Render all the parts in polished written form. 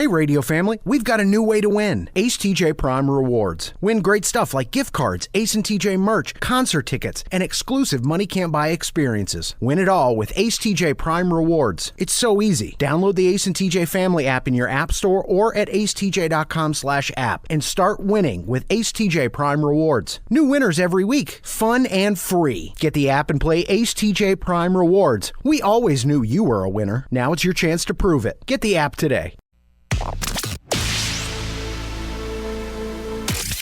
Hey, radio family, we've got a new way to win. Ace TJ Prime Rewards. Win great stuff like gift cards, Ace and TJ merch, concert tickets, and exclusive money can't buy experiences. Win it all with Ace TJ Prime Rewards. It's so easy. Download the Ace and TJ Family app in your app store or at acetj.com/app and start winning with Ace TJ Prime Rewards. New winners every week. Fun and free. Get the app and play Ace TJ Prime Rewards. We always knew you were a winner. Now it's your chance to prove it. Get the app today.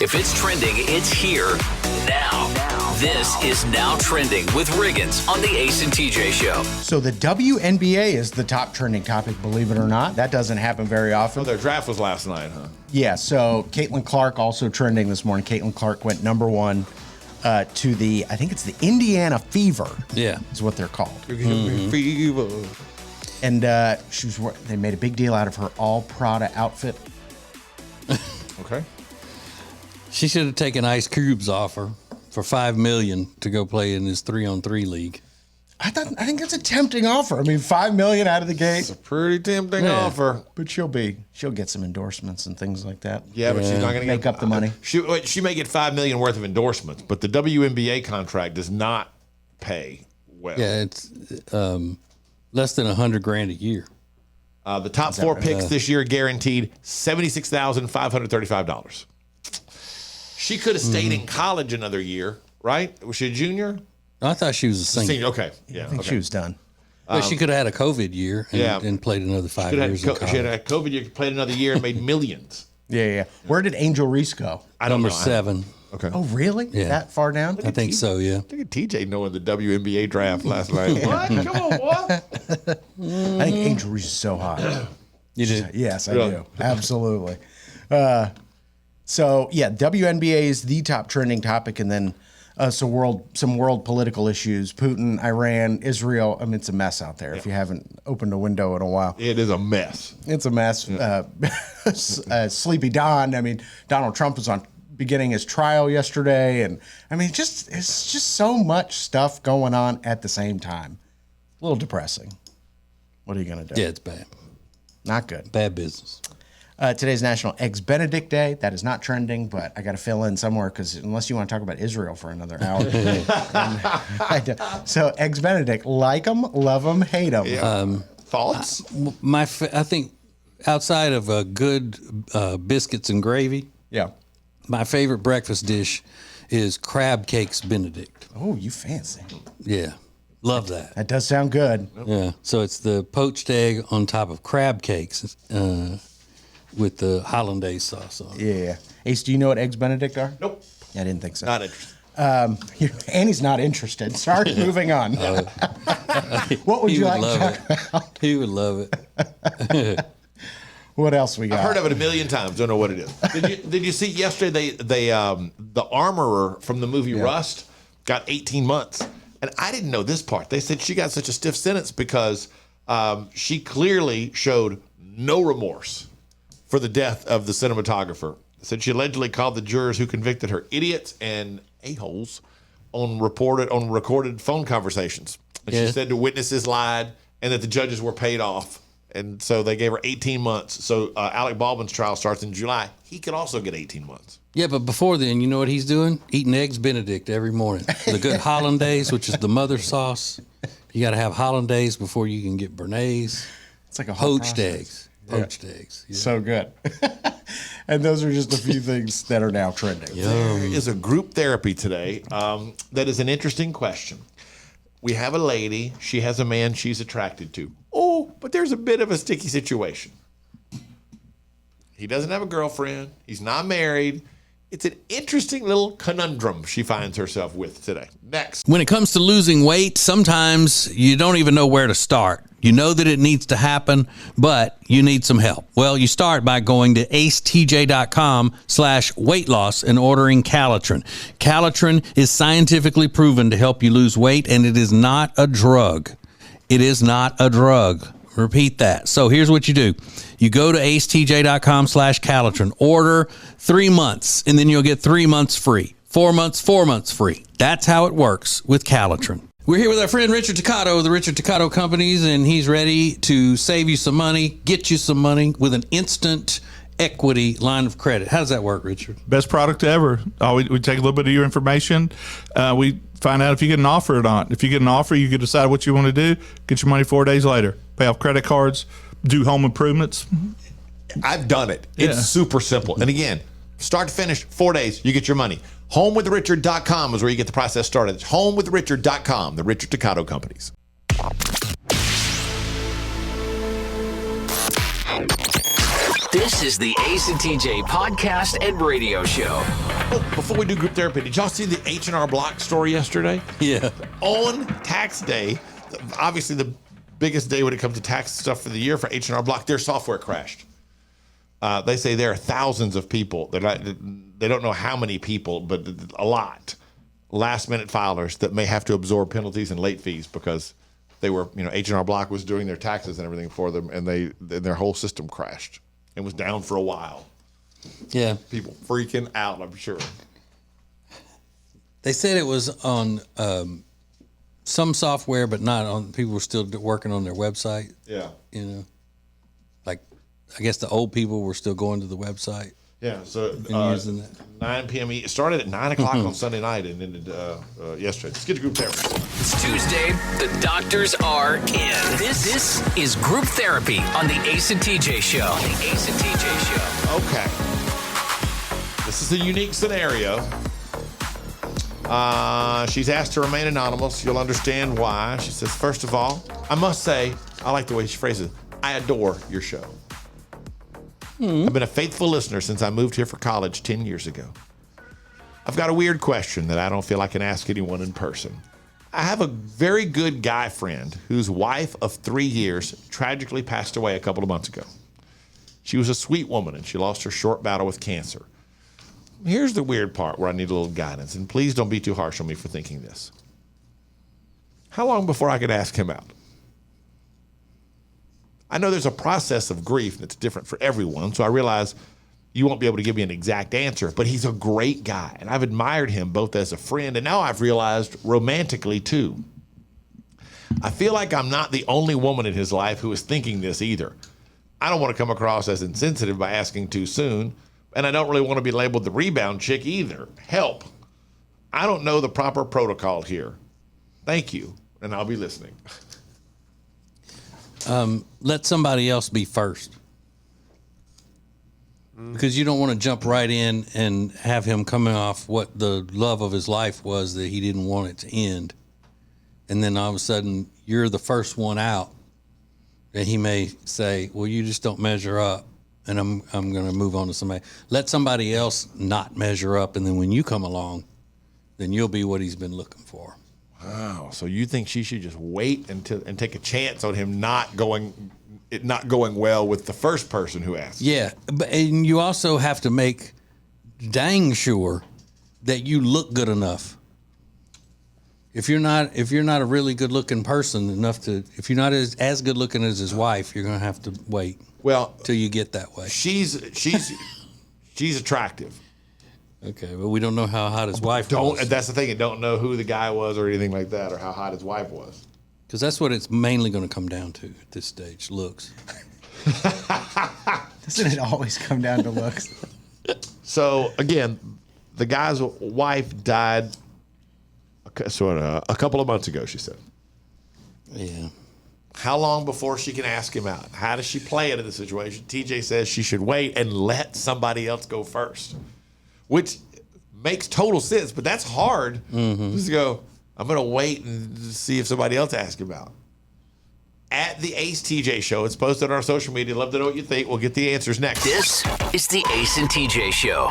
If it's trending, it's here now. This is Now Trending with Riggins on the Ace and TJ Show. So the WNBA is the top trending topic, believe it or not. That doesn't happen very often. Oh, their draft was last night, huh? Yeah, so Caitlin Clark also trending this morning. Caitlin Clark went number one to the, I think it's the Indiana Fever. Yeah. Is what they're called. Fever. And they made a big deal out of her all Prada outfit. Okay. She should have taken Ice Cube's offer for $5 million to go play in this 3-on-3 league. I think that's a tempting offer. I mean, $5 million out of the gate. It's a pretty tempting offer. But she'll get some endorsements and things like that. Yeah, but she's not going to make up the money. She may get $5 million worth of endorsements, but the WNBA contract does not pay well. Yeah, it's less than $100,000 a year. The top four picks this year guaranteed $76,535. She could have stayed in college another year, right? Was she a junior? I thought she was a senior. Okay, yeah. I think she was done. But she could have had a COVID year and played another 5 years in college. She had a COVID year, played another year, and made millions. Yeah. Where did Angel Reese go? I don't Number know. 7. Okay. Oh, really? Yeah. That far down? I think so, yeah. Look at TJ knowing the WNBA draft last night. What? Come on, what? I think Angel Reese is so hot. You do? Yes, I do. Absolutely. So, yeah, WNBA is the top trending topic, and then some world political issues. Putin, Iran, Israel. I mean, it's a mess out there if you haven't opened a window in a while. It is a mess. It's a mess. Sleepy Don. I mean, Donald Trump was beginning his trial yesterday, and I mean, it's just so much stuff going on at the same time. A little depressing. What are you going to do? Yeah, it's bad. Not good. Bad business. Today's National Eggs Benedict Day. That is not trending, but I got to fill in somewhere because unless you want to talk about Israel for another hour. So Eggs Benedict, like them, love them, hate them. Yeah. Thoughts? I think outside of good biscuits and gravy, my favorite breakfast dish is crab cakes Benedict. Oh, you fancy. Yeah. Love that. That does sound good. Yeah. So it's the poached egg on top of crab cakes with the hollandaise sauce on it. Yeah. Ace, do you know what Eggs Benedict are? Nope. I didn't think so. Not interested. Annie's not interested. Sorry, moving on. What would you like to talk about? He would love it. What else we got? I've heard of it a million times. Don't know what it is. Did you see yesterday? The armorer from the movie Rust got 18 months, and I didn't know this part. They said she got such a stiff sentence because she clearly showed no remorse for the death of the cinematographer. Said she allegedly called the jurors who convicted her idiots and a-holes on recorded phone conversations. And she said the witnesses lied and that the judges were paid off. And so they gave her 18 months. So Alec Baldwin's trial starts in July. He could also get 18 months. Yeah, but before then, you know what he's doing? Eating Eggs Benedict every morning. The good hollandaise, which is the mother sauce. You got to have hollandaise before you can get béarnaise. It's like a whole poached process. eggs. Poached eggs. Yeah. So good. And those are just a few things that are now trending. There is a group therapy today that is an interesting question. We have a lady. She has a man she's attracted to. Oh, but there's a bit of a sticky situation. He doesn't have a girlfriend. He's not married. It's an interesting little conundrum she finds herself with today. Next. When it comes to losing weight, sometimes you don't even know where to start. You know that it needs to happen, but you need some help. Well, you start by going to acetj.com/weight loss and ordering Calitrin. Calitrin is scientifically proven to help you lose weight, and it is not a drug. It is not a drug. Repeat that. So here's what you do. You go to acetj.com/Calitrin, order 3 months, and then you'll get 3 months free. 4 months free. That's how it works with Calitrin. We're here with our friend Richard Toccato of the Richard Toccato Companies, and he's ready to save you some money, get you some money with an instant equity line of credit. How does that work, Richard? Best product ever. We take a little bit of your information. We find out if you get an offer or not. If you get an offer, you can decide what you want to do. Get your money 4 days later. Pay off credit cards. Do home improvements. I've done it. It's super simple. And again, start to finish, 4 days, you get your money. HomeWithRichard.com is where you get the process started. It's HomeWithRichard.com, the Richard Toccato Companies. This is the Ace and TJ podcast and radio show. Oh, before we do group therapy, did y'all see the H&R Block story yesterday? Yeah. On tax day, obviously the biggest day when it comes to tax stuff for the year for H&R Block, their software crashed. They say there are thousands of people. They don't know how many people, but a lot, last-minute filers that may have to absorb penalties and late fees because they were, H&R Block was doing their taxes and everything for them, and their whole system crashed and was down for a while. Yeah. People freaking out, I'm sure. They said it was on some software, but not on. People were still working on their website. Yeah. Like I guess the old people were still going to the website. Yeah, so using that. 9 p.m. It started at 9 o'clock on Sunday night and ended yesterday. Let's get to group therapy. It's Tuesday. The doctors are in. This is group therapy on the Ace and TJ show. The Ace and TJ show. Okay. This is a unique scenario. She's asked to remain anonymous. You'll understand why. She says, first of all, I must say, I like the way she phrases it, I adore your show. I've been a faithful listener since I moved here for college 10 years ago. I've got a weird question that I don't feel I can ask anyone in person. I have a very good guy friend whose wife of 3 years tragically passed away a couple of months ago. She was a sweet woman and she lost her short battle with cancer. Here's the weird part where I need a little guidance, and please don't be too harsh on me for thinking this. How long before I could ask him out? I know there's a process of grief that's different for everyone, so I realize you won't be able to give me an exact answer, but he's a great guy, and I've admired him both as a friend and now I've realized romantically too. I feel like I'm not the only woman in his life who is thinking this either. I don't want to come across as insensitive by asking too soon, and I don't really want to be labeled the rebound chick either. Help. I don't know the proper protocol here. Thank you, and I'll be listening. Let somebody else be first. Because you don't want to jump right in and have him coming off what the love of his life was that he didn't want it to end. And then all of a sudden, you're the first one out. And he may say, well, you just don't measure up. And I'm going to move on to somebody. Let somebody else not measure up. And then when you come along, then you'll be what he's been looking for. Wow. So you think she should just wait until and take a chance on him not going well with the first person who asked? Yeah, and you also have to make dang sure that you look good enough. If you're not a really good looking person enough to, if you're not as good looking as his wife, you're gonna have to wait. Well, till you get that way. She's attractive. Okay, but we don't know how hot his wife was. That's the thing. I don't know who the guy was or anything like that, or how hot his wife was. Because that's what it's mainly going to come down to at this stage, looks. Doesn't it always come down to looks? So, again, the guy's wife died a couple of months ago, she said. Yeah. How long before she can ask him out? How does she play into the situation? TJ says she should wait and let somebody else go first, which makes total sense, but that's hard. Just to go, I'm going to wait and see if somebody else asks him out. At the Ace TJ Show, it's posted on our social media. Love to know what you think. We'll get the answers next. This is the Ace and TJ show.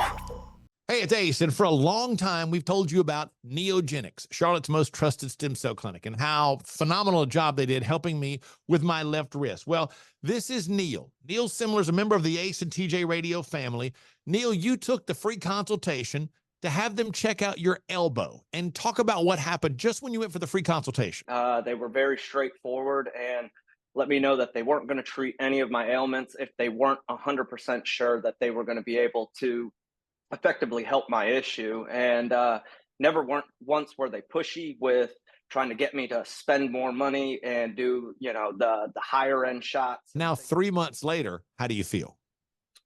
Hey, it's Ace, and for a long time, we've told you about Neogenics, Charlotte's most trusted stem cell clinic, and how phenomenal a job they did helping me with my left wrist. Well, this is Neil. Neil Simler is a member of the Ace and TJ Radio family. Neil, you took the free consultation to have them check out your elbow and talk about what happened just when you went for the free consultation. They were very straightforward and let me know that they weren't going to treat any of my ailments if they weren't 100% sure that they were going to be able to effectively help my issue. And never once were they pushy with trying to get me to spend more money and do, the higher end shots. Now, 3 months later, how do you feel?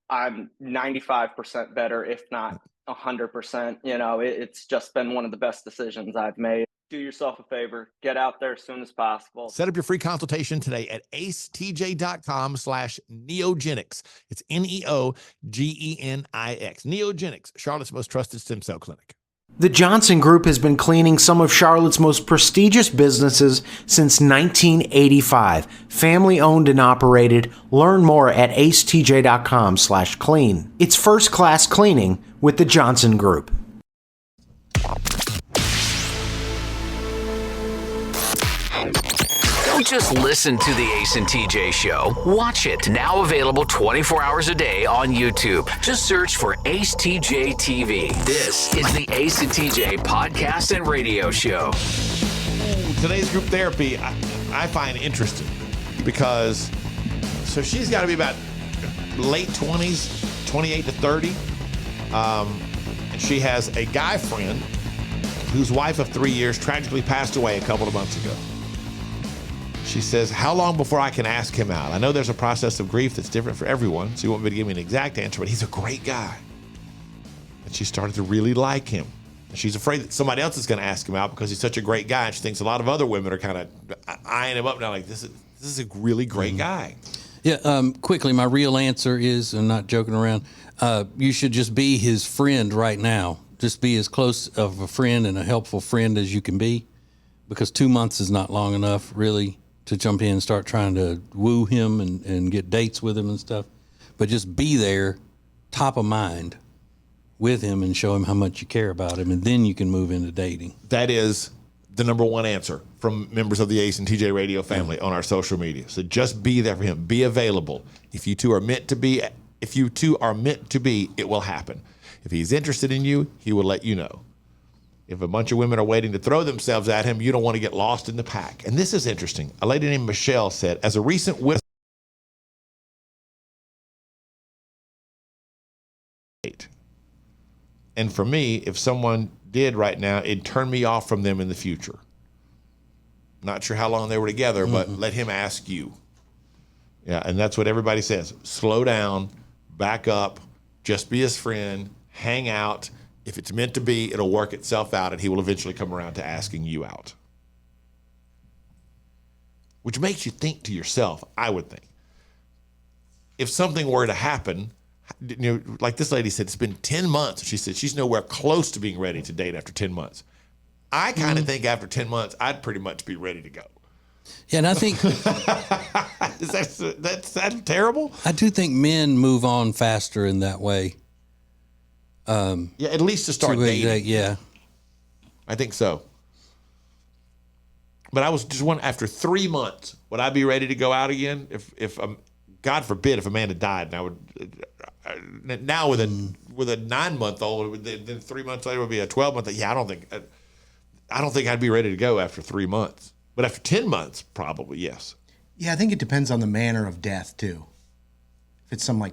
I'm 95% better, if not 100%. It's just been one of the best decisions I've made. Do yourself a favor, get out there as soon as possible. Set up your free consultation today at acetj.com/neogenics. It's NEOGENIX. Neogenics, Charlotte's most trusted stem cell clinic. The Johnson Group has been cleaning some of Charlotte's most prestigious businesses since 1985. Family owned and operated. Learn more at acetj.com/clean. It's first class cleaning with the Johnson Group. Don't just listen to the Ace and TJ Show. Watch it. Now available 24 hours a day on YouTube. Just search for Ace TJ TV. This is the Ace and TJ podcast and radio show. Today's group therapy, I find interesting because, so she's got to be about late 20s, 28 to 30. And she has a guy friend whose wife of 3 years tragically passed away a couple of months ago. She says, how long before I can ask him out? I know there's a process of grief that's different for everyone, so you won't be able to give me an exact answer, but he's a great guy. And she started to really like him. And she's afraid that somebody else is going to ask him out because he's such a great guy. And she thinks a lot of other women are kind of eyeing him up now, like, this is a really great guy. Yeah, quickly, my real answer is, I'm not joking around, you should just be his friend right now. Just be as close of a friend and a helpful friend as you can be, because 2 months is not long enough, really, to jump in and start trying to woo him and get dates with him and stuff. But just be there, top of mind, with him and show him how much you care about him, and then you can move into dating. That is the number one answer from members of the Ace and TJ radio family on our social media. So just be there for him. Be available. If you two are meant to be, it will happen. If he's interested in you, he will let you know. If a bunch of women are waiting to throw themselves at him, you don't want to get lost in the pack. And this is interesting. A lady named Michelle said, as a recent and for me, if someone did right now, it'd turn me off from them in the future. Not sure how long they were together, but let him ask you. Yeah, and that's what everybody says. Slow down, back up, just be his friend, hang out. If it's meant to be, it'll work itself out, and he will eventually come around to asking you out. Which makes you think to yourself, I would think. If something were to happen, like this lady said, it's been 10 months. She said she's nowhere close to being ready to date after 10 months. I kind of think after 10 months, I'd pretty much be ready to go. Yeah, and I think... Is that terrible? I do think men move on faster in that way. Yeah, at least to start dating. Yeah. I think so. But I was just wondering, after 3 months, would I be ready to go out again? If God forbid, if Amanda died, and I would now with a 9-month-old, then 3 months later would be a 12-month. Yeah, I don't think I'd be ready to go after 3 months. But after 10 months, probably yes. Yeah, I think it depends on the manner of death too. If it's some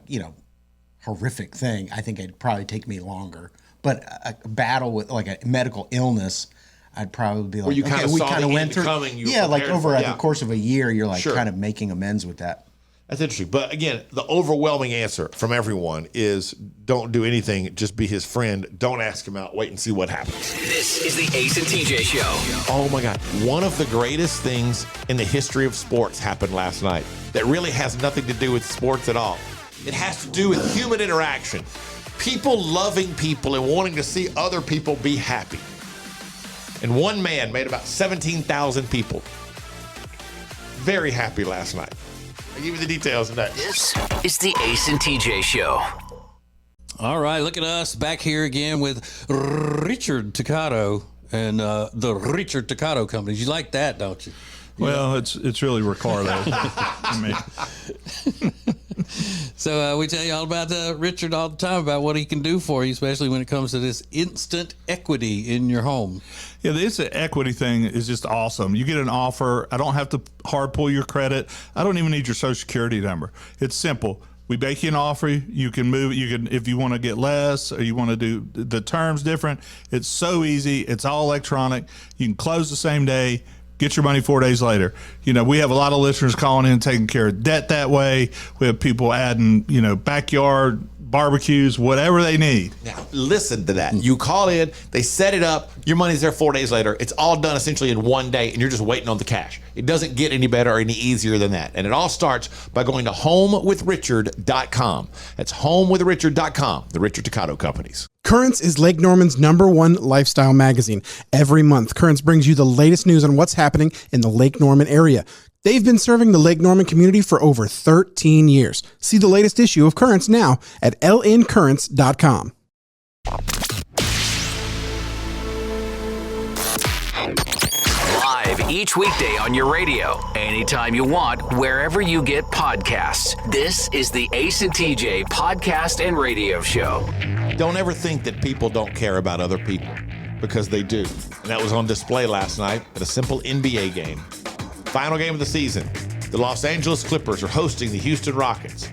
horrific thing, I think it'd probably take me longer. But a battle with like a medical illness, I'd probably be like, you kind of went through coming. Over the course of a year, you're like Sure. kind of making amends with that. That's interesting. But again, the overwhelming answer from everyone is don't do anything. Just be his friend. Don't ask him out. Wait and see what happens. This is the Ace and TJ Show. Oh my God. One of the greatest things in the history of sports happened last night that really has nothing to do with sports at all. It has to do with human interaction. People loving people and wanting to see other people be happy. And one man made about 17,000 people very happy last night. I'll give you the details next. This is the Ace and TJ Show. All right, look at us back here again with Richard Toccato and the Richard Toccato Companies. You like that, don't you? Well, it's really Ricardo. So we tell you all about Richard all the time, about what he can do for you, especially when it comes to this instant equity in your home. Yeah, the instant equity thing is just awesome. You get an offer. I don't have to hard pull your credit. I don't even need your social security number. It's simple. We make you an offer. You can move. You can, if you want to get less or you want to do the terms different. It's so easy. It's all electronic. You can close the same day. Get your money 4 days later. We have a lot of listeners calling in, taking care of debt that way. We have people adding, backyard barbecues, whatever they need. Now, listen to that. You call in, they set it up, your money's there 4 days later. It's all done essentially in one day, and you're just waiting on the cash. It doesn't get any better or any easier than that. And it all starts by going to homewithrichard.com. That's homewithrichard.com, the Richard Toccato Companies. Currents is Lake Norman's #1 lifestyle magazine. Every month, Currents brings you the latest news on what's happening in the Lake Norman area. They've been serving the Lake Norman community for over 13 years. See the latest issue of Currents now at lncurrents.com. Live each weekday on your radio, anytime you want, wherever you get podcasts. This is the Ace and TJ Podcast and Radio Show. Don't ever think that people don't care about other people, because they do. And that was on display last night at a simple NBA game. Final game of the season. The Los Angeles Clippers are hosting the Houston Rockets.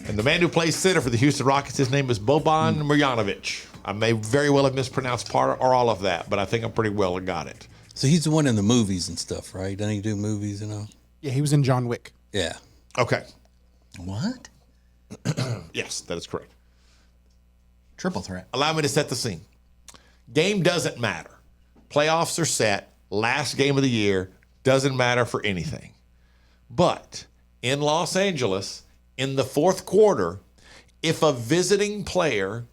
And the man who plays center for the Houston Rockets, his name is Boban Marjanovic. I may very well have mispronounced part or all of that, but I think I pretty well got it. So he's the one in the movies and stuff, right? Doesn't he do movies and all? Yeah, he was in John Wick. Yeah. Okay. What? Yes, that is correct. Triple threat. Allow me to set the scene. Game doesn't matter. Playoffs are set. Last game of the year. Doesn't matter for anything. But in Los Angeles, in the fourth quarter, if a visiting player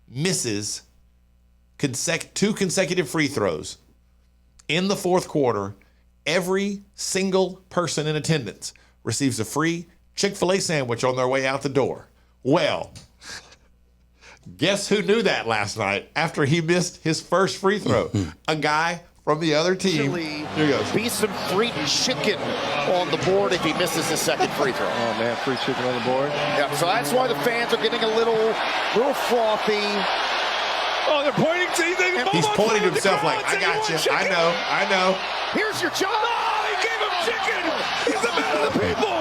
misses two consecutive free throws in the fourth quarter, every single person in attendance receives a free Chick-fil-A sandwich on their way out the door. Well, guess who knew that last night after he missed his first free throw? A guy from the other team. Here he goes. Be some free chicken on the board if he misses his second free throw. Oh man, free chicken on the board. Yeah, so that's why the fans are getting a little frothy. Oh, they're pointing to He's pointing to himself like, I got you. I know. Here's your job. Oh, he gave him chicken. He's a man of the people.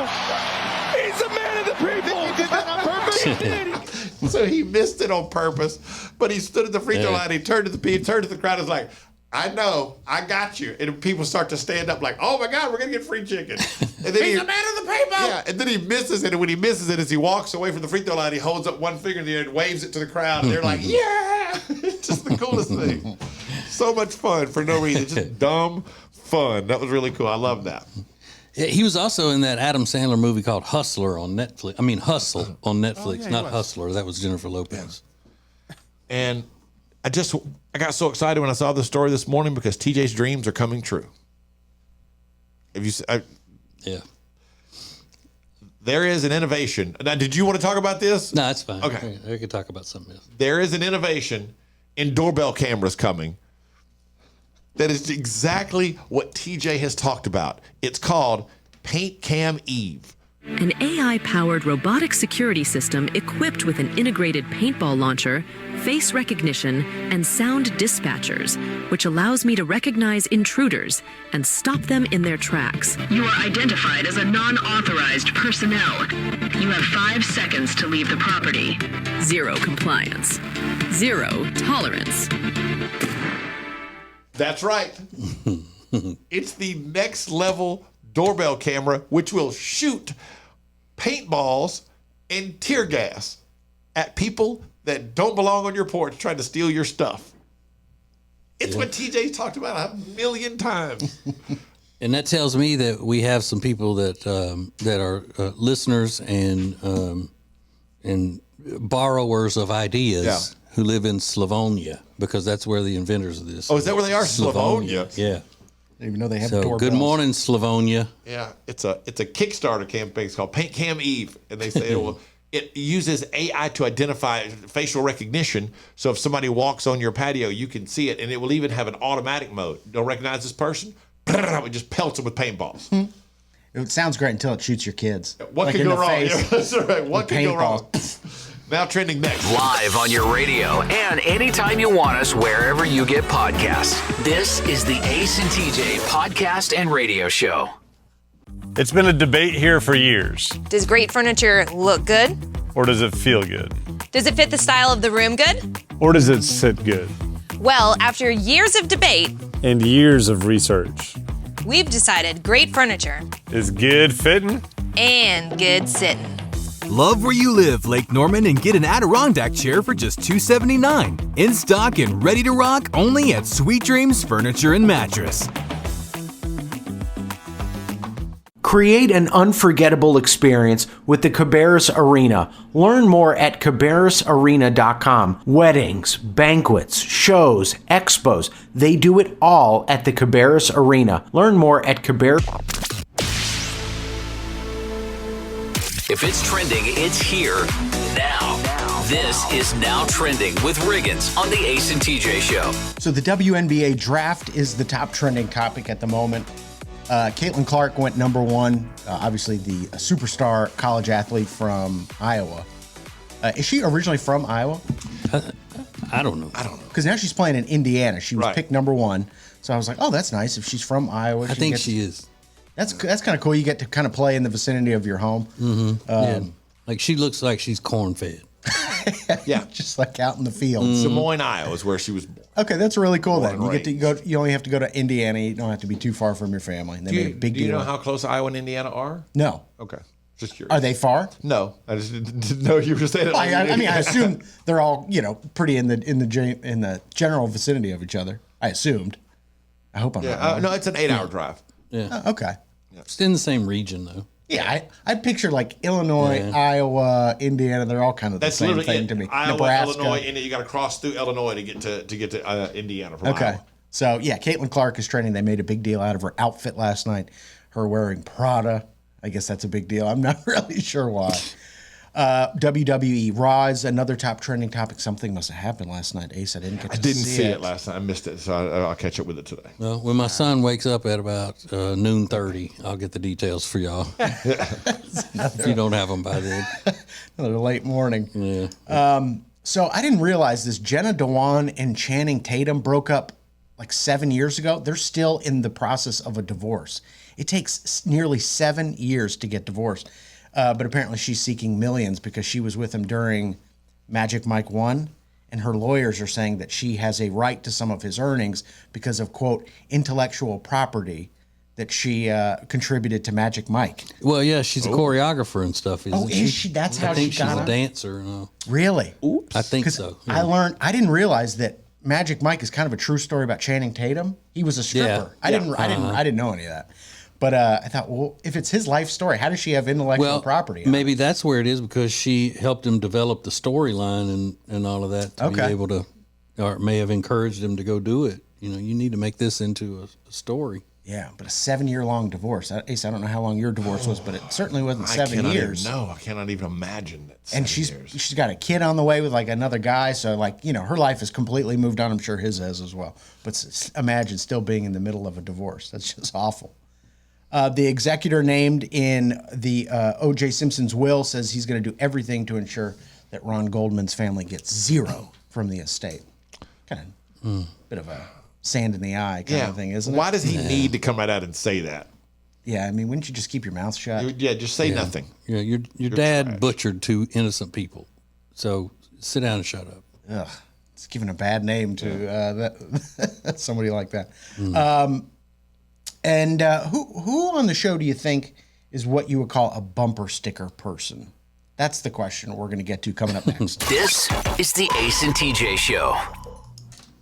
He's a man of the people. You did that on purpose? He did. So he missed it on purpose, but he stood at the free throw line. He turned to the crowd and was like, I know, I got you. And people start to stand up like, oh my God, we're going to get free chicken. And then he's a man of the people. Yeah, and then he misses it. And when he misses it, as he walks away from the free throw line, he holds up one finger in the air and waves it to the crowd. And they're like, yeah. It's just the coolest thing. So much fun for no reason. Just dumb fun. That was really cool. I love that. Yeah, he was also in that Adam Sandler movie called Hustler on Netflix. I mean, Hustle on Netflix, not Hustler. That was Jennifer Lopez. And I got so excited when I saw the story this morning because TJ's dreams are coming true. Yeah. There is an innovation. Now, did you want to talk about this? No, that's fine. Okay. We could talk about something else. There is an innovation in doorbell cameras coming that is exactly what TJ has talked about. It's called Paint Cam Eve. An AI-powered robotic security system equipped with an integrated paintball launcher, face recognition, and sound dispatchers, which allows me to recognize intruders and stop them in their tracks. You are identified as a non-authorized personnel. You have 5 seconds to leave the property. Zero compliance. Zero tolerance. That's right. It's the next level doorbell camera, which will shoot paintballs and tear gas at people that don't belong on your porch trying to steal your stuff. It's what TJ's talked about 1 million times. And that tells me that we have some people that are listeners and borrowers of ideas who live in Slavonia, because that's where the inventors of this. Oh, is that where they are? Slavonia. Yeah. I didn't even know they have So doorbells. good morning, Slavonia. Yeah, it's a Kickstarter campaign. It's called Paint Cam Eve, and they say it uses AI to identify facial recognition. So if somebody walks on your patio, you can see it, and it will even have an automatic mode. Don't recognize this person? It just pelts them with paintballs. It sounds great until it shoots your kids. What Like could in go the wrong? face. Yeah, that's right. What could go wrong? Paintballs. Now trending next. Live on your radio and anytime you want us, wherever you get podcasts. This is the Ace and TJ Podcast and Radio Show. It's been a debate here for years. Does great furniture look good? Or does it feel good? Does it fit the style of the room good? Or does it sit good? Well, after years of debate and years of research, we've decided great furniture is good fitting and good sitting. Love where you live, Lake Norman, and get an Adirondack chair for just $279. In stock and ready to rock only at Sweet Dreams Furniture and Mattress. Create an unforgettable experience with the Cabarrus Arena. Learn more at cabarrusarena.com. Weddings, banquets, shows, expos, they do it all at the Cabarrus Arena. Learn more at Cabarrus. If it's trending, it's here now. This is Now Trending with Riggins on the Ace and TJ Show. So the WNBA draft is the top trending topic at the moment. Caitlin Clark went number one, obviously the superstar college athlete from Iowa. Is she originally from Iowa? I don't know. Because now she's playing in Indiana. She was picked number one. So I was like, oh, that's nice. If she's from Iowa. I think she is. That's kind of cool. You get to kind of play in the vicinity of your home. Mm-hmm. Yeah. Like she looks like she's corn-fed. Yeah, just like out in the field. Des Moines, Iowa is where she was born. Okay, that's really cool. Then you get to go. You only have to go to Indiana. You don't have to be too far from your family. They made a big do deal. you know how close Iowa and Indiana are? No. Okay, just curious. Are they far? No, I just didn't know you were saying it. I mean, I assume they're all pretty in the general vicinity of each other. I assumed. I hope I'm not wrong. No, it's an 8-hour drive. Yeah. Okay. It's in the same region though. Yeah, I picture like Illinois, Iowa, Indiana. They're all kind of the same thing to me. Iowa, Nebraska. Illinois, and you got to cross through Illinois to get to Indiana from Okay. Iowa. So yeah, Caitlin Clark is trending. They made a big deal out of her outfit last night. Her wearing Prada. I guess that's a big deal. I'm not really sure why. WWE Raw is another top trending topic. Something must have happened last night. Ace, I didn't get to see it. Last night. I missed it, so I'll catch up with it today. Well, when my son wakes up at about noon 30, I'll get the details for y'all. If you don't have them by then. Another late morning. Yeah. So I didn't realize this. Jenna Dewan and Channing Tatum broke up like 7 years ago. They're still in the process of a divorce. It takes nearly 7 years to get divorced. But apparently she's seeking millions because she was with him during Magic Mike 1. And her lawyers are saying that she has a right to some of his earnings because of, quote, intellectual property that she contributed to Magic Mike. Well, yeah, she's a choreographer and stuff, isn't she? Is she? That's how she got she's it? a dancer. Really? Oops. I think so. Yeah. I didn't realize that Magic Mike is kind of a true story about Channing Tatum. He was a stripper. Yeah. I didn't know any of that. But I thought, well, if it's his life story, how does she have intellectual property? Maybe that's where it is because she helped him develop the storyline and all of that to be able to, or may have encouraged him to go do it. You know, you need to make this into a story. Yeah, but a 7-year-long divorce. Ace, I don't know how long your divorce was, but it certainly wasn't 7 years. No, I cannot even imagine that. And she's got a kid on the way with like another guy, so like her life has completely moved on. I'm sure his has as well. But imagine still being in the middle of a divorce. That's just awful. The executor named in the O.J. Simpson's will says he's going to do everything to ensure that Ron Goldman's family gets zero from the estate. Kind of bit of a sand in the eye kind of thing, isn't it? Why does he need to come right out and say that? Yeah, I mean, wouldn't you just keep your mouth shut? Just say nothing. Yeah, your dad butchered 2 innocent people, so sit down and shut up. Ugh, it's giving a bad name to somebody like that. And who on the show do you think is what you would call a bumper sticker person? That's the question we're going to get to coming up next. This is the Ace and TJ Show.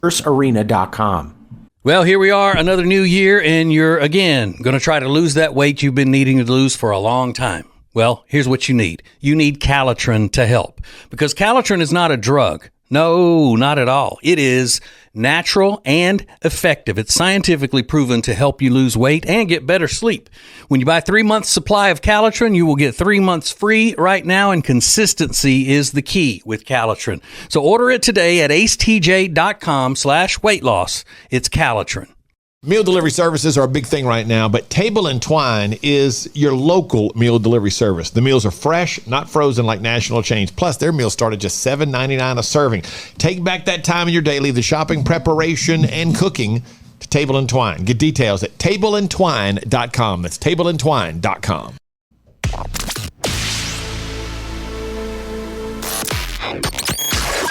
cabarrusarena.com. Well, here we are, another new year, and you're, again, going to try to lose that weight you've been needing to lose for a long time. Well, here's what you need. You need Calitrin to help, because Calitrin is not a drug. No, not at all. It is natural and effective. It's scientifically proven to help you lose weight and get better sleep. When you buy 3 months supply of Calitrin, you will get 3 months free right now, and consistency is the key with Calitrin. So order it today at acetj.com/weight loss. It's Calitrin. Meal delivery services are a big thing right now, but Table and Twine is your local meal delivery service. The meals are fresh, not frozen like national chains. Plus, their meals start at just $7.99 a serving. Take back that time in your day, leave the shopping, preparation, and cooking to Table and Twine. Get details at tableandtwine.com. That's tableandtwine.com.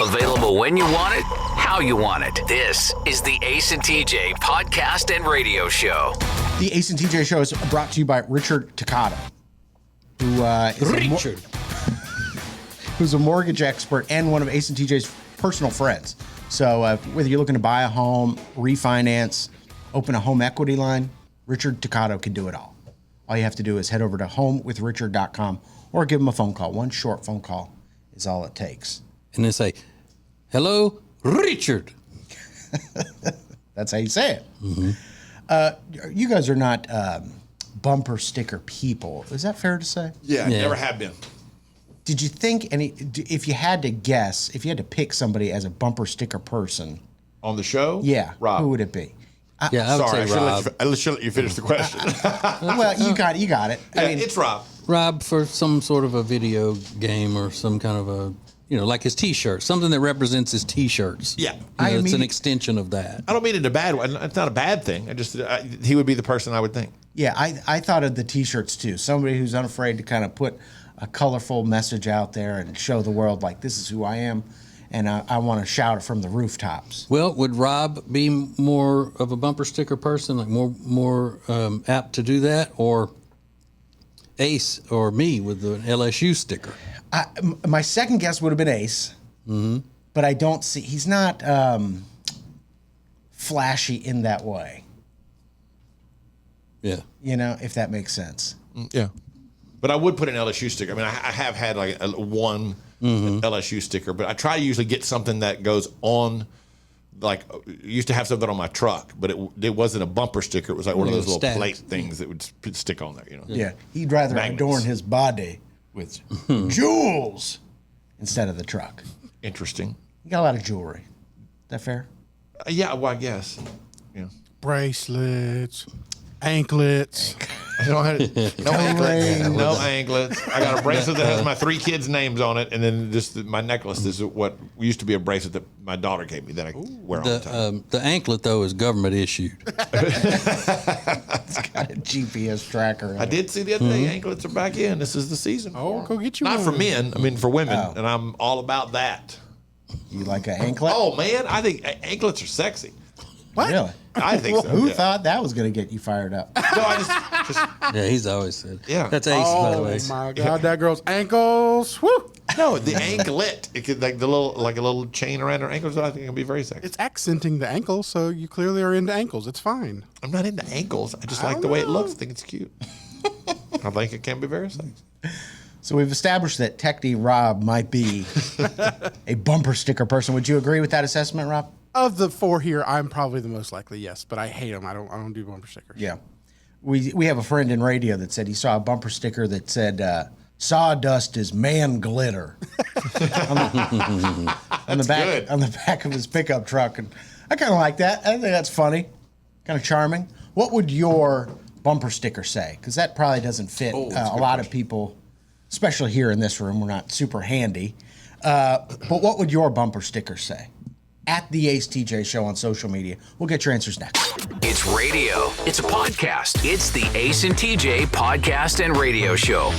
Available when you want it, how you want it. This is the Ace and TJ podcast and radio show. The Ace and TJ show is brought to you by Richard Takata, who is who's a mortgage expert and one of Ace and TJ's personal friends. So whether you're looking to buy a home, refinance, open a home equity line, Richard Takata can do it all. All you have to do is head over to homewithrichard.com or give him a phone call. One short phone call is all it takes. And then say, hello, Richard. That's how you say it. Mm-hmm. You guys are not bumper sticker people. Is that fair to say? Yeah, never have been. Did you think if you had to guess, if you had to pick somebody as a bumper sticker person on the show? Yeah, Rob. Who would it be? I would say Rob. I should let you finish the question. Well, you got it. Yeah, I mean, it's Rob. Rob, for some sort of a video game or some kind of a, like his T-shirt, something that represents his T-shirts. Yeah. It's an extension of that. I don't mean it in a bad way. It's not a bad thing. He would be the person I would think. Yeah, I thought of the T-shirts too. Somebody who's unafraid to kind of put a colorful message out there and show the world, like, this is who I am, and I want to shout it from the rooftops. Well, would Rob be more of a bumper sticker person, like more apt to do that, or Ace or me with the LSU sticker? My second guess would have been Ace, but I don't see, he's not flashy in that way. Yeah. If that makes sense. Yeah. But I would put an LSU sticker. I mean, I have had like one LSU sticker, but I try to usually get something that goes on. Like, used to have something on my truck, but it wasn't a bumper sticker. It was like one of those little plate things that would stick on there. Yeah, he'd rather adorn his body with jewels instead of the truck. Interesting. You got a lot of jewelry. Is that fair? Yeah, well, I guess. Yeah. Bracelets, anklets. No anklets. I got a bracelet that has my 3 kids' names on it, and then just my necklace is what used to be a bracelet that my daughter gave me that I wear all the time. The anklet, though, is government issued. It's got a GPS tracker. I did see the other day, anklets are back in. This is the season. Oh, go get you Not one. for men, I mean for women, and I'm all about that. You like an anklet? Oh, man, I think anklets are sexy. What? Really? I think so. Who thought that was going to get you fired up? No, I just Yeah, he's always said. Yeah. That's Ace, by the way. Oh my God, that girl's ankles. Woo! No, the anklet. It could like a little chain around her ankles. I think it can be very sexy. It's accenting the ankle, so you clearly are into ankles. It's fine. I'm not into ankles. I just like the way it looks. I think it's cute. I think it can be very sexy. So we've established that Techie Rob might be a bumper sticker person. Would you agree with that assessment, Rob? Of the 4 here, I'm probably the most likely, yes. But I hate them. I don't do bumper stickers. Yeah. We have a friend in radio that said he saw a bumper sticker that said, sawdust is man glitter on the back of his pickup truck. And I kind of like that. I think that's funny, kind of charming. What would your bumper sticker say? Because that probably doesn't fit a lot of people, especially here in this room. We're not super handy. But what would your bumper sticker say? At the Ace TJ Show on social media. We'll get your answers next. It's radio. It's a podcast. It's the Ace and TJ podcast and radio show.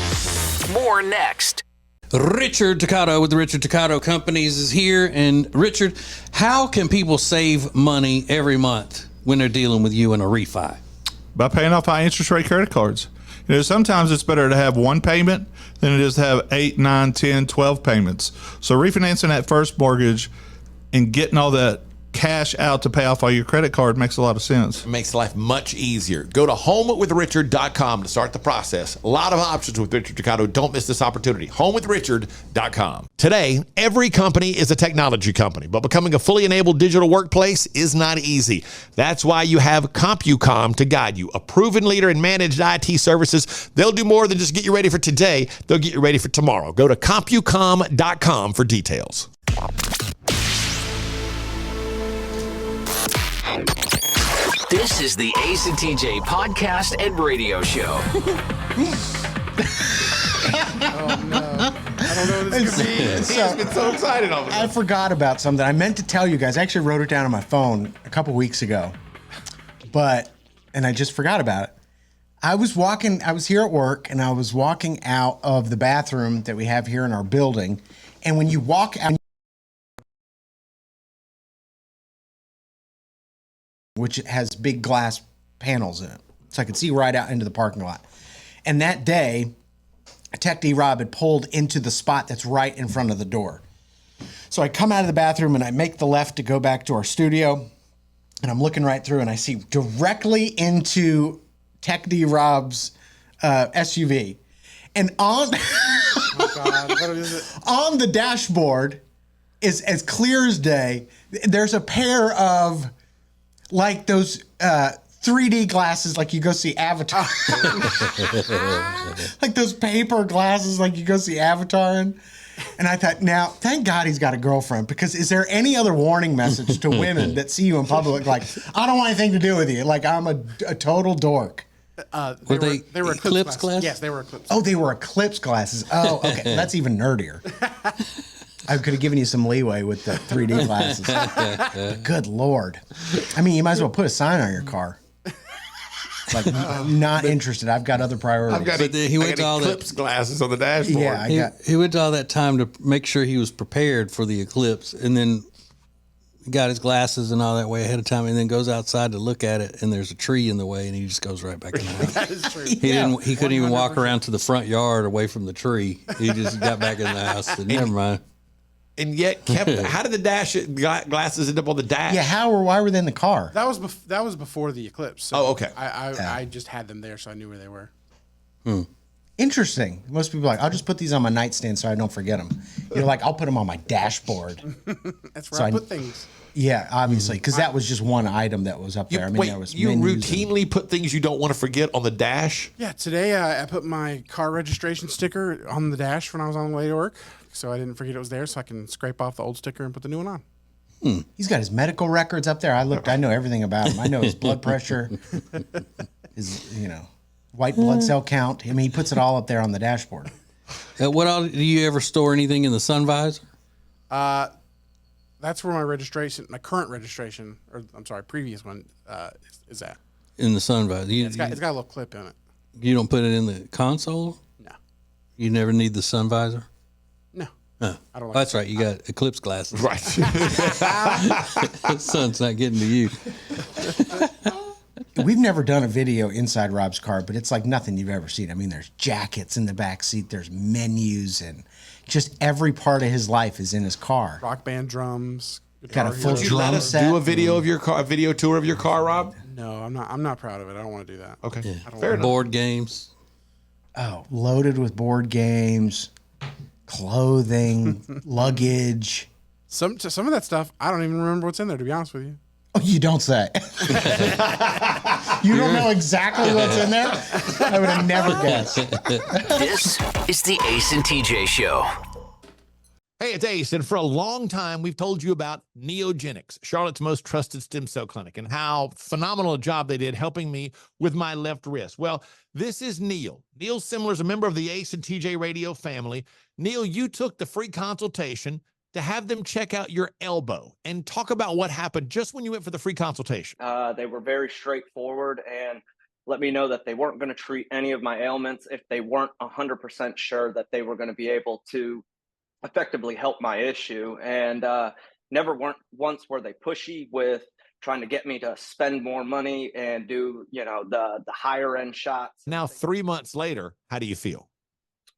More next. Richard Takata with the Richard Takata Companies is here. And Richard, how can people save money every month when they're dealing with you in a refi? By paying off high interest rate credit cards. Sometimes it's better to have one payment than it is to have 8, 9, 10, 12 payments. So refinancing that first mortgage and getting all that cash out to pay off all your credit card makes a lot of sense. It makes life much easier. Go to homewithrichard.com to start the process. A lot of options with Richard Takata. Don't miss this opportunity. Homewithrichard.com. Today, every company is a technology company, but becoming a fully enabled digital workplace is not easy. That's why you have CompuCom to guide you, a proven leader in managed IT services. They'll do more than just get you ready for today. They'll get you ready for tomorrow. Go to CompuCom.com for details. This is the Ace and TJ podcast and radio show. Oh, no. I don't know what this could be. He has been so excited all of a sudden. I forgot about something. I meant to tell you guys. I actually wrote it down on my phone a couple weeks ago. and I just forgot about it. I was here at work, and I was walking out of the bathroom that we have here in our building. And when you walk out, which has big glass panels in it, so I could see right out into the parking lot. And that day, Tech D Rob had pulled into the spot that's right in front of the door. So I come out of the bathroom and I make the left to go back to our studio. And I'm looking right through and I see directly into Tech D Rob's SUV. And on, on the dashboard is as clear as day. There's a pair of like those 3D glasses like you go see Avatar. Like those paper glasses like you go see Avatar in. And I thought, now, thank God he's got a girlfriend, because is there any other warning message to women that see you in public like, I don't want anything to do with you, like I'm a total dork? They were eclipse glasses? Yes, they were eclipse. Oh, they were eclipse glasses. Oh, okay. That's even nerdier. I could have given you some leeway with the 3D glasses. Good Lord. I mean, you might as well put a sign on your car. Like, not interested. I've got other priorities. He went to all eclipse glasses on the dashboard. Yeah, he went to all that time to make sure he was prepared for the eclipse, and then got his glasses and all that way ahead of time, and then goes outside to look at it, and there's a tree in the way, and he just goes right back in the house. That is true. He couldn't even walk around to the front yard away from the tree. He just got back in the house. And never mind. And yet kept. How did the glasses end up on the dash? Yeah, how or why were they in the car? That was before the eclipse. So oh, okay. I just had them there, so I knew where they were. Interesting. Most people are like, I'll just put these on my nightstand so I don't forget them. You're like, I'll put them on my dashboard. That's where I put things. Yeah, obviously, because that was just one item that was up there. There was you routinely put things you don't want to forget on the dash? Yeah, today I put my car registration sticker on the dash when I was on the way to work, so I didn't forget it was there, so I can scrape off the old sticker and put the new one on. He's got his medical records up there. I know everything about him. I know his blood pressure, his white blood cell count. I mean, he puts it all up there on the dashboard. What all, do you ever store anything in the sun visor? That's where my current registration, or I'm sorry, previous one, is at. In the sun visor. It's got a little clip in it. You don't put it in the console? No. You never need the sun visor? No. Oh. I don't like That's right. You got eclipse glasses. Right. The sun's not getting to you. We've never done a video inside Rob's car, but it's like nothing you've ever seen. I mean, there's jackets in the back seat, there's menus, and just every part of his life is in his car. Rock band drums. Got a full Would you let drum us set. do a video of your car, a video tour of your car, Rob? No, I'm not proud of it. I don't want to do that. Okay. Yeah. Fair enough. Board games. Oh, loaded with board games, clothing, luggage. Some of that stuff, I don't even remember what's in there, to be honest with you. Oh, you don't say. You don't know exactly what's in there? I would have never guessed. This is the Ace and TJ Show. Hey, it's Ace, and for a long time, we've told you about Neogenics, Charlotte's most trusted stem cell clinic, and how phenomenal a job they did helping me with my left wrist. Well, this is Neil. Neil Simler's a member of the Ace and TJ radio family. Neil, you took the free consultation to have them check out your elbow and talk about what happened just when you went for the free consultation. They were very straightforward and let me know that they weren't going to treat any of my ailments if they weren't 100% sure that they were going to be able to effectively help my issue. And never once were they pushy with trying to get me to spend more money and do, the higher end shots. Now, 3 months later, how do you feel?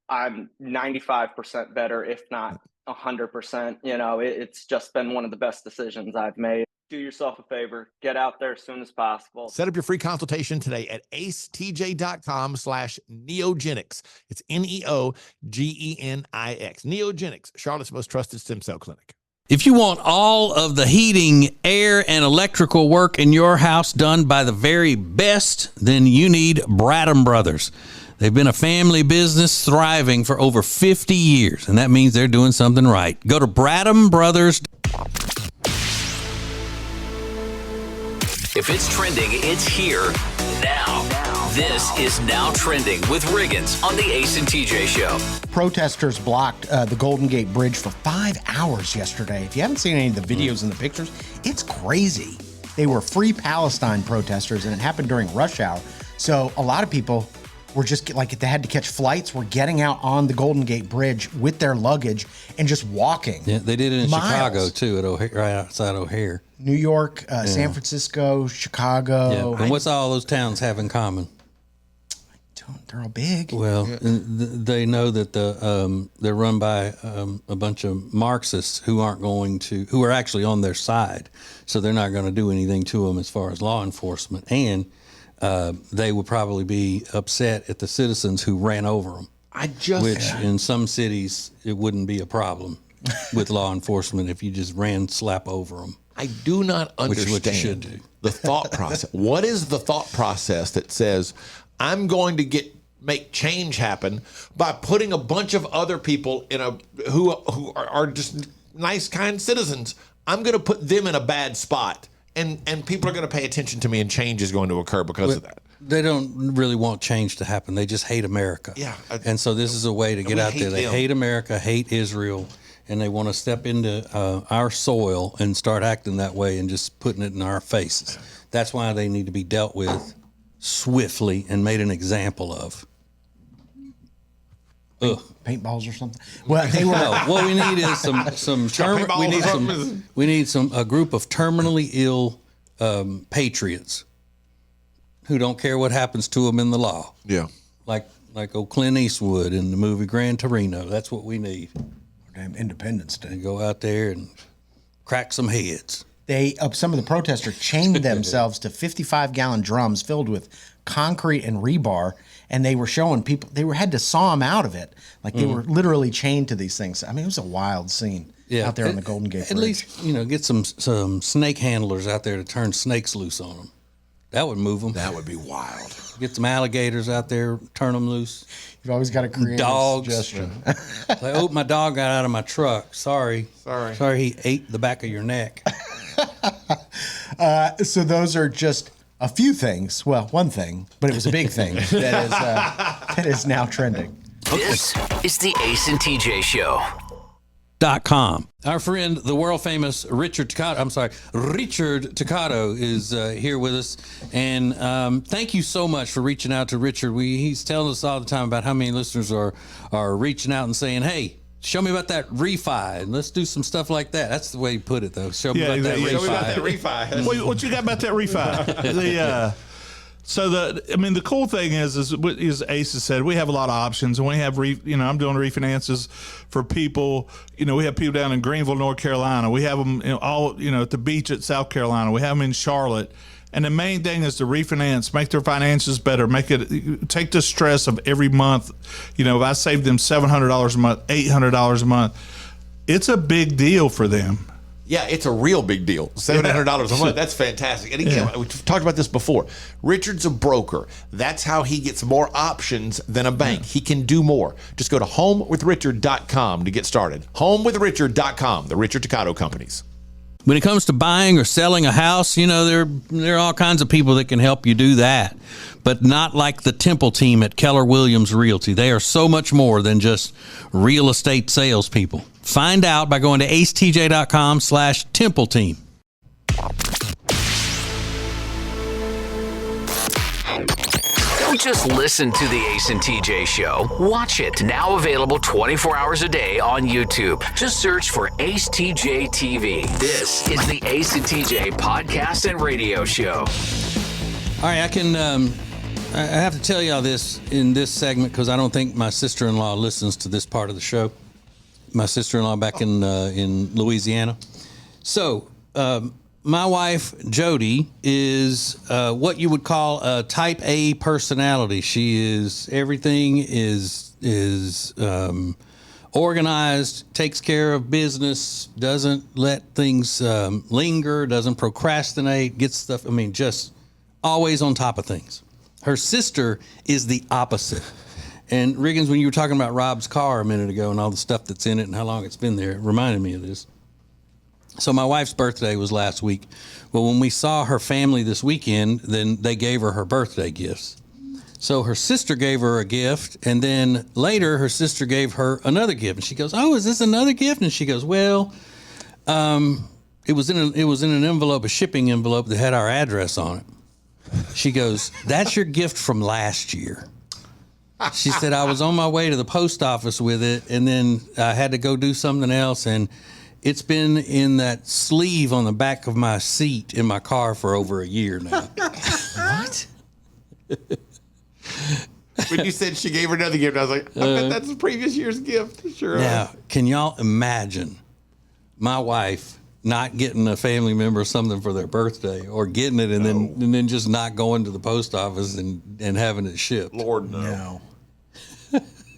I'm 95% better, if not 100%. It's just been one of the best decisions I've made. Do yourself a favor, get out there as soon as possible. Set up your free consultation today at acetj.com/neogenics. It's Neogenix. Neogenics, Charlotte's most trusted stem cell clinic. If you want all of the heating, air, and electrical work in your house done by the very best, then you need Bradham Brothers. They've been a family business thriving for over 50 years, and that means they're doing something right. Go to Bradham Brothers. If it's trending, it's here now. This is Now Trending with Riggins on the Ace and TJ Show. Protesters blocked the Golden Gate Bridge for 5 hours yesterday. If you haven't seen any of the videos and the pictures, it's crazy. They were Free Palestine protesters, and it happened during rush hour. So a lot of people were just like, they had to catch flights, were getting out on the Golden Gate Bridge with their luggage and just walking. Yeah, they did it in miles. Chicago too, at O'Hare, right outside O'Hare. New York, San Francisco, Chicago. Yeah. And what's all those towns have in common? They're all big. Well, they know that they're run by a bunch of Marxists who are actually on their side. So they're not going to do anything to them as far as law enforcement. And they would probably be upset at the citizens who ran over them. Which in some cities, it wouldn't be a problem with law enforcement if you just slap over them. I do not understand the thought process. What is the thought process that says, I'm going to make change happen by putting a bunch of other people who are just nice, kind citizens? I'm going to put them in a bad spot, and people are going to pay attention to me, and change is going to occur because of that. They don't really want change to happen. They just hate America. Yeah. And so this is a way to get out there. They hate America, hate Israel, and they want to step into our soil and start acting that way and just putting it in our faces. That's why they need to be dealt with swiftly and made an example of. Paintballs or something. Well, they were. What we need is a group of terminally ill patriots who don't care what happens to them in the law. Yeah, like old Clint Eastwood in the movie Gran Torino. That's what we need. Damn Independence Day. And go out there and crack some heads. Some of the protesters chained themselves to 55-gallon drums filled with concrete and rebar, and they were showing people, had to saw them out of it. Like they were literally chained to these things. I mean, it was a wild scene out there on the Golden Gate Bridge. At least, get some snake handlers out there to turn snakes loose on them. That would move them. That would be wild. Get some alligators out there, turn them loose. You've always got to create dogs. a suggestion. Like, my dog got out of my truck. Sorry, he ate the back of your neck. So those are just a few things. Well, one thing, but it was a big thing that is now trending. This is the Ace and TJ Show. .com. Our friend, the world famous Richard Toccato is here with us. And thank you so much for reaching out to Richard. He's telling us all the time about how many listeners are reaching out and saying, hey, show me about that refi, and let's do some stuff like that. That's the way you put it, though. Show me about that refi. What you got about that refi? The cool thing is Ace has said, we have a lot of options, and we have I'm doing refinances for people. We have people down in Greenville, North Carolina. We have them at the beach at South Carolina. We have them in Charlotte. And the main thing is to refinance, make their finances better, take the stress of every month. If I save them $700 a month, $800 a month, it's a big deal for them. Yeah, it's a real big deal. $700 a month. That's fantastic. And again, we've talked about this before. Richard's a broker. That's how he gets more options than a bank. He can do more. Just go to homewithrichard.com to get started. Homewithrichard.com, the Richard Toccato Companies. When it comes to buying or selling a house, there are all kinds of people that can help you do that, but not like the Temple team at Keller Williams Realty. They are so much more than just real estate salespeople. Find out by going to acetj.com/Temple team. Don't just listen to the Ace and TJ Show. Watch it. Now available 24 hours a day on YouTube. Just search for Ace TJ TV. This is the Ace and TJ podcast and radio show. All right, I have to tell y'all this in this segment because I don't think my sister-in-law listens to this part of the show. My sister-in-law back in Louisiana. So, my wife, Jody, is what you would call a type A personality. Everything is organized, takes care of business, doesn't let things linger, doesn't procrastinate, gets stuff, just always on top of things. Her sister is the opposite. And Riggins, when you were talking about Rob's car a minute ago and all the stuff that's in it and how long it's been there, it reminded me of this. So my wife's birthday was last week. Well, when we saw her family this weekend, then they gave her birthday gifts. So her sister gave her a gift, and then later her sister gave her another gift. And she goes, oh, is this another gift? And she goes, well, It was in an envelope, a shipping envelope that had our address on it. She goes, "That's your gift from last year." She said, "I was on my way to the post office with it, and then I had to go do something else, and it's been in that sleeve on the back of my seat in my car for over a year now." What? When you said she gave her another gift, I was like, I bet that's the previous year's gift. Sure. Now, can y'all imagine my wife not getting a family member something for their birthday, or getting it and then just not going to the post office and having it shipped? Lord, no.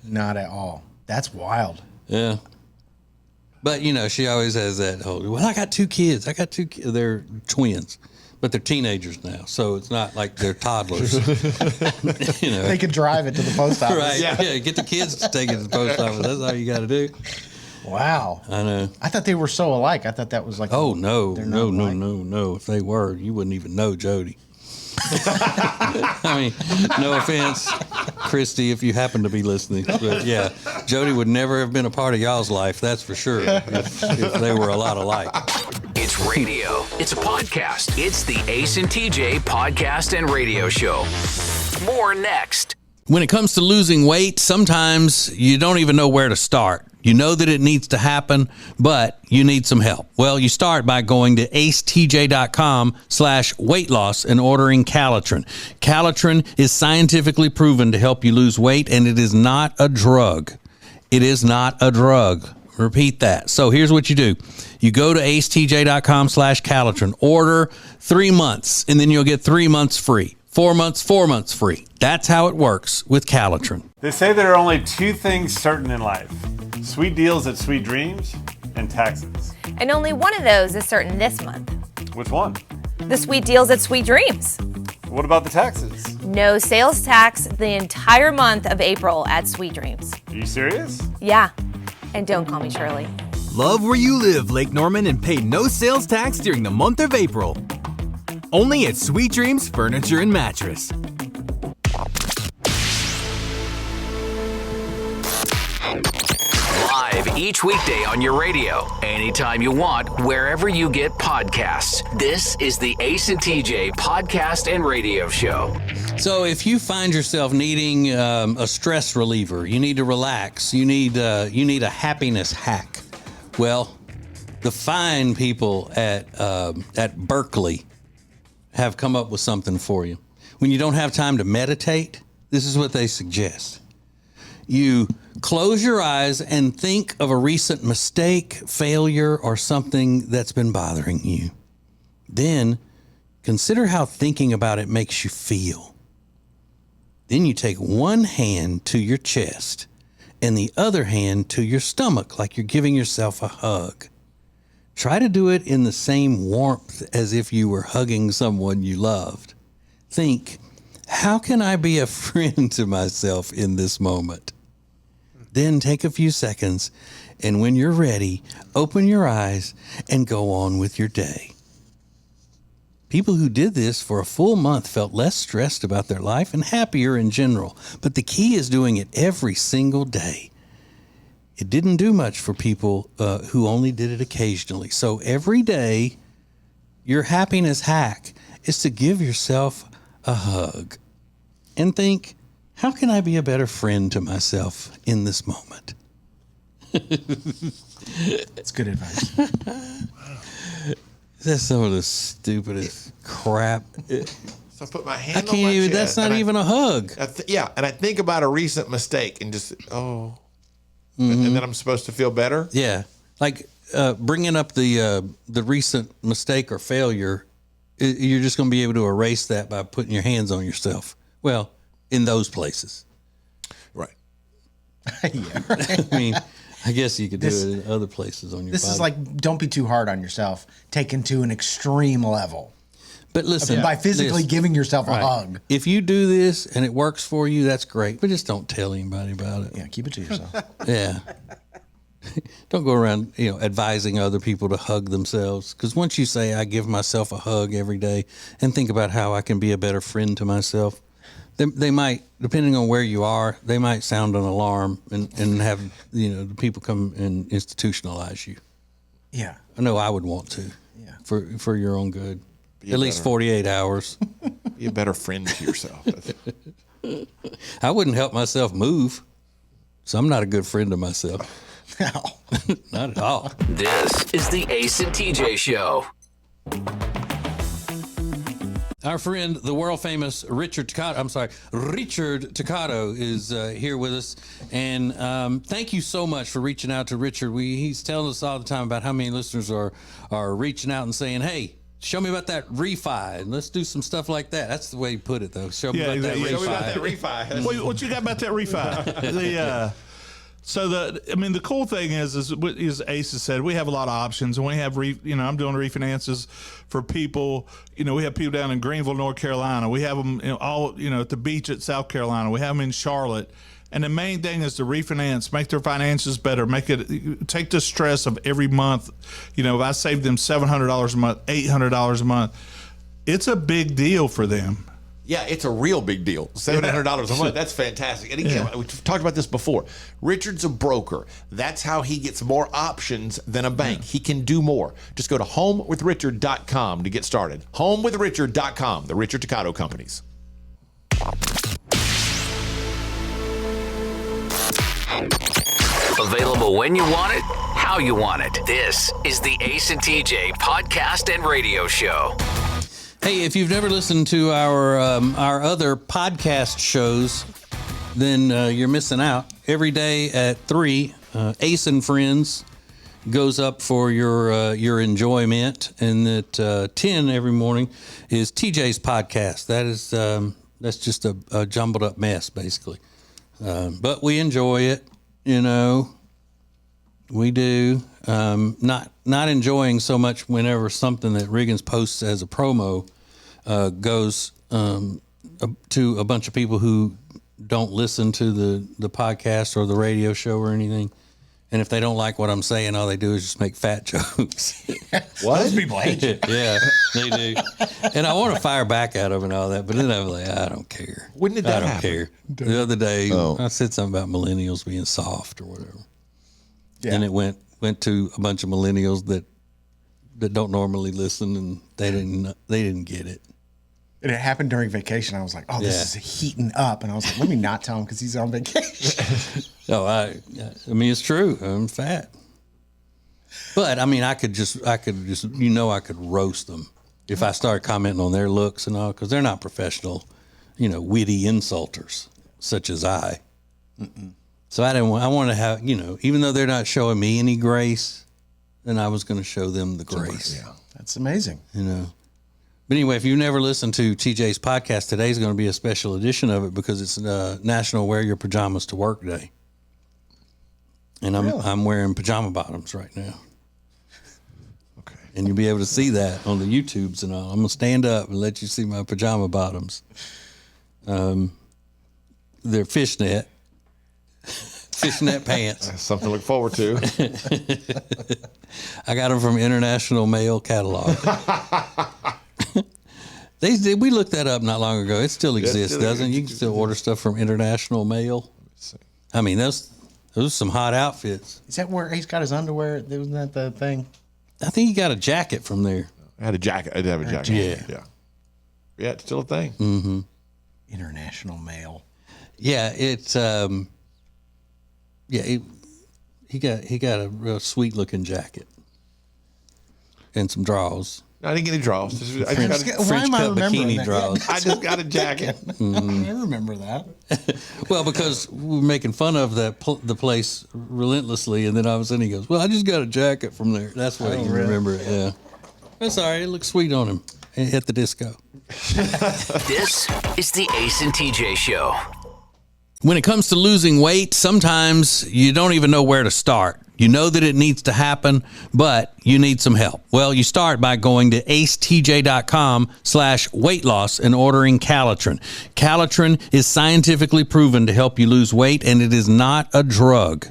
Not at all. That's wild. Yeah. But, she always has that whole, well, I got two kids. They're twins, but they're teenagers now. So it's not like they're toddlers. They could drive it to the post office. Right. Yeah. Get the kids to take it to the post office. That's all you got to do. Wow. I know. I thought they were so alike. I thought that was like. Oh, no. They're not alike. No. If they were, you wouldn't even know Jody. I mean, no offense, Christy, if you happen to be listening. But yeah, Jody would never have been a part of y'all's life, that's for sure, if they were a lot alike. It's radio. It's a podcast. It's the Ace and TJ podcast and radio show. More next. When it comes to losing weight, sometimes you don't even know where to start. You know that it needs to happen, but you need some help. Well, you start by going to acetj.com/weight loss and ordering Calitrin. Calitrin is scientifically proven to help you lose weight, and it is not a drug. It is not a drug. Repeat that. So here's what you do. You go to acetj.com/Calitrin, order 3 months, and then you'll get 3 months free. 4 months free. That's how it works with Calitrin. They say there are only two things certain in life: sweet deals at Sweet Dreams and taxes. And only one of those is certain this month. Which one? The sweet deals at Sweet Dreams. What about the taxes? No sales tax the entire month of April at Sweet Dreams. Are you serious? Yeah. And don't call me Shirley. Love where you live, Lake Norman, and pay no sales tax during the month of April. Only at Sweet Dreams Furniture and Mattress. Live each weekday on your radio, anytime you want, wherever you get podcasts. This is the Ace and TJ podcast and radio show. So if you find yourself needing a stress reliever, you need to relax, you need a happiness hack. Well, the fine people at Berkeley have come up with something for you. When you don't have time to meditate, this is what they suggest. You close your eyes and think of a recent mistake, failure, or something that's been bothering you. Then consider how thinking about it makes you feel. Then you take one hand to your chest and the other hand to your stomach, like you're giving yourself a hug. Try to do it in the same warmth as if you were hugging someone you loved. Think, how can I be a friend to myself in this moment? Then take a few seconds, and when you're ready, open your eyes and go on with your day. People who did this for a full month felt less stressed about their life and happier in general. But the key is doing it every single day. It didn't do much for people who only did it occasionally. So every day, your happiness hack is to give yourself a hug and think, how can I be a better friend to myself in this moment? That's good advice. That's some of the stupidest crap. So I put my hand on my can't even, chest. that's not even a hug. And I think about a recent mistake and just, and then I'm supposed to feel better? Yeah. Like bringing up the recent mistake or failure, you're just going to be able to erase that by putting your hands on yourself. Well, in those places. Right. Yeah. Right. I mean, I guess you could do it in other places on your This body. is like, don't be too hard on yourself. Taken to an extreme level. But listen, by physically giving yourself a hug. If you do this and it works for you, that's great. But just don't tell anybody about it. Yeah, keep it to yourself. Yeah. Don't go around, advising other people to hug themselves. Because once you say, I give myself a hug every day and think about how I can be a better friend to myself, they might, depending on where you are, they might sound an alarm and have, the people come and institutionalize you. Yeah. I know I would want to. for your own good. At least 48 hours. Be a better friend to yourself. I wouldn't help myself move, so I'm not a good friend to myself. No. Not at all. This is the Ace and TJ Show. Our friend, the world famous Richard Toccato is here with us. And thank you so much for reaching out to Richard. He's telling us all the time about how many listeners are reaching out and saying, hey, show me about that refi, and let's do some stuff like that. That's the way you put it, though. Show me about that refi. Show me about that refi. What you got about that refi? The cool thing is Ace has said, we have a lot of options, and we have I'm doing refinances for people. We have people down in Greenville, North Carolina. We have them all at the beach at South Carolina. We have them in Charlotte. And the main thing is to refinance, make their finances better, take the stress of every month. If I save them $700 a month, $800 a month, it's a big deal for them. Yeah, it's a real big deal. $700 a month. That's fantastic. And again, we've talked about this before. Richard's a broker. That's how he gets more options than a bank. He can do more. Just go to homewithrichard.com to get started. Homewithrichard.com, the Richard Toccato Companies. Available when you want it, how you want it. This is the Ace and TJ podcast and radio show. Hey, if you've never listened to our other podcast shows, then you're missing out. Every day at 3, Ace and Friends goes up for your enjoyment, and at 10 every morning is TJ's podcast. That's just a jumbled up mess, basically. But we enjoy it, we do. Not enjoying so much whenever something that Riggins posts as a promo goes to a bunch of people who don't listen to the podcast or the radio show or anything. And if they don't like what I'm saying, all they do is just make fat jokes. What? Those people hate you. Yeah, they do. And I want to fire back at them and all that, but then I'm like, I don't care. When did that happen? I don't care. The other day, I said something about millennials being soft or whatever. Yeah. And it went to a bunch of millennials that don't normally listen, and they didn't get it. And it happened during vacation. I was like, this is heating up. And I was like, let me not tell him because he's on vacation. No, I mean, it's true. I'm fat. But, I mean, I could just I could roast them if I started commenting on their looks and all, because they're not professional, witty insulters such as I. Mm-mm. So I want to have, even though they're not showing me any grace, then I was going to show them the grace. Yeah, that's amazing. But anyway, if you've never listened to TJ's podcast, today's going to be a special edition of it because it's National Wear Your Pajamas to Work Day. And I'm wearing pajama bottoms right now. Okay. And you'll be able to see that on the YouTubes and all. I'm going to stand up and let you see my pajama bottoms. They're fishnet pants. Something to look forward to. I got them from International Mail Catalog. We looked that up not long ago. It still exists, doesn't it? You can still order stuff from International Mail. I mean, those are some hot outfits. Is that where he's got his underwear? Wasn't that the thing? I think he got a jacket from there. I had a jacket. I did have a jacket. Yeah. Yeah, it's still a thing. Mm-hmm. International Mail. Yeah, it's he got a real sweet looking jacket and some drawers. I didn't get any draws. French cut bikini draws. I just got a jacket. I remember that. Well, because we were making fun of the place relentlessly, and then all of a sudden he goes, "Well, I just got a jacket from there." That's why you remember it. Yeah, that's all right. It looks sweet on him at the disco. This is the Ace and TJ Show. When it comes to losing weight, sometimes you don't even know where to start. You know that it needs to happen, but you need some help. Well, you start by going to acetj.com/weight loss and ordering Calitrin. Calitrin is scientifically proven to help you lose weight, and it is not a drug.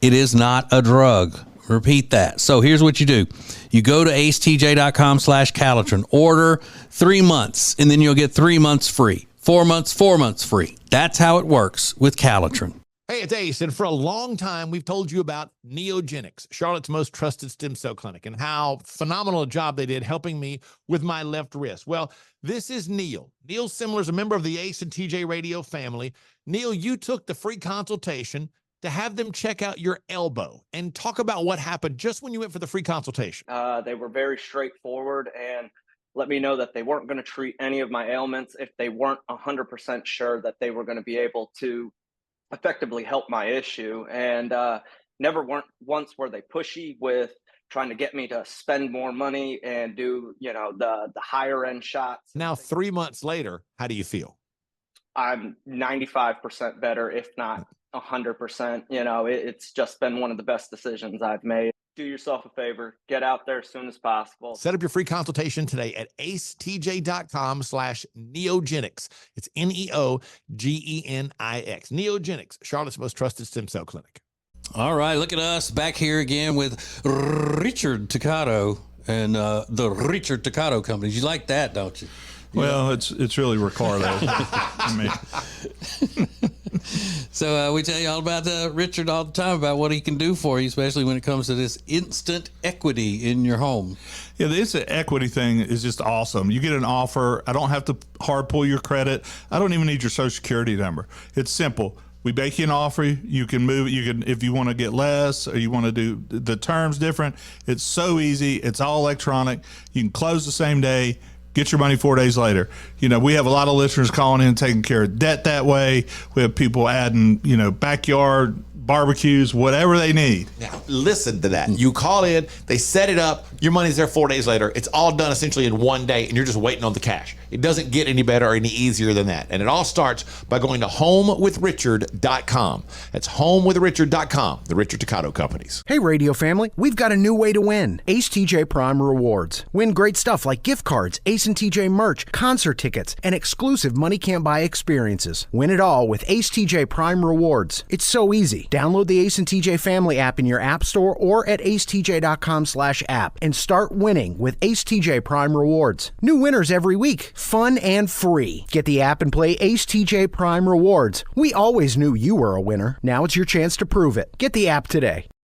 It is not a drug. Repeat that. So here's what you do. You go to acetj.com/Calitrin, order 3 months, and then you'll get 3 months free. 4 months free. That's how it works with Calitrin. Hey, it's Ace, and for a long time, we've told you about Neogenics, Charlotte's most trusted stem cell clinic, and how phenomenal a job they did helping me with my left wrist. Well, this is Neil. Neil Simler is a member of the Ace and TJ Radio family. Neil, you took the free consultation to have them check out your elbow and talk about what happened just when you went for the free consultation. They were very straightforward and let me know that they weren't going to treat any of my ailments if they weren't 100% sure that they were going to be able to effectively help my issue. And never once were they pushy with trying to get me to spend more money and do, the higher end shots. Now, 3 months later, how do you feel? I'm 95% better, if not 100%. It's just been one of the best decisions I've made. Do yourself a favor, get out there as soon as possible. Set up your free consultation today at acetj.com/neogenics. It's Neogenix. Neogenics, Charlotte's most trusted stem cell clinic. All right, look at us back here again with Richard Toccato and the Richard Toccato Company. You like that, don't you? Well, it's really Ricardo. So we tell you all about Richard all the time about what he can do for you, especially when it comes to this instant equity in your home. Yeah, the instant equity thing is just awesome. You get an offer. I don't have to hard pull your credit. I don't even need your social security number. It's simple. We make you an offer. You can move it. You can, if you want to get less or you want to do the terms different. It's so easy. It's all electronic. You can close the same day. Get your money 4 days later. We have a lot of listeners calling in, taking care of debt that way. We have people adding, backyard barbecues, whatever they need. Now, listen to that. You call in, they set it up, your money's there 4 days later. It's all done essentially in 1 day, and you're just waiting on the cash. It doesn't get any better or any easier than that. And it all starts by going to homewithrichard.com. That's homewithrichard.com, the Richard Toccato Companies. Hey, radio family, we've got a new way to win. Ace TJ Prime Rewards. Win great stuff like gift cards, Ace and TJ merch, concert tickets, and exclusive money can't buy experiences. Win it all with Ace TJ Prime Rewards. It's so easy. Download the Ace and TJ Family app in your app store or at acetj.com/app and start winning with Ace TJ Prime Rewards. New winners every week. Fun and free. Get the app and play Ace TJ Prime Rewards. We always knew you were a winner. Now it's your chance to prove it. Get the app today.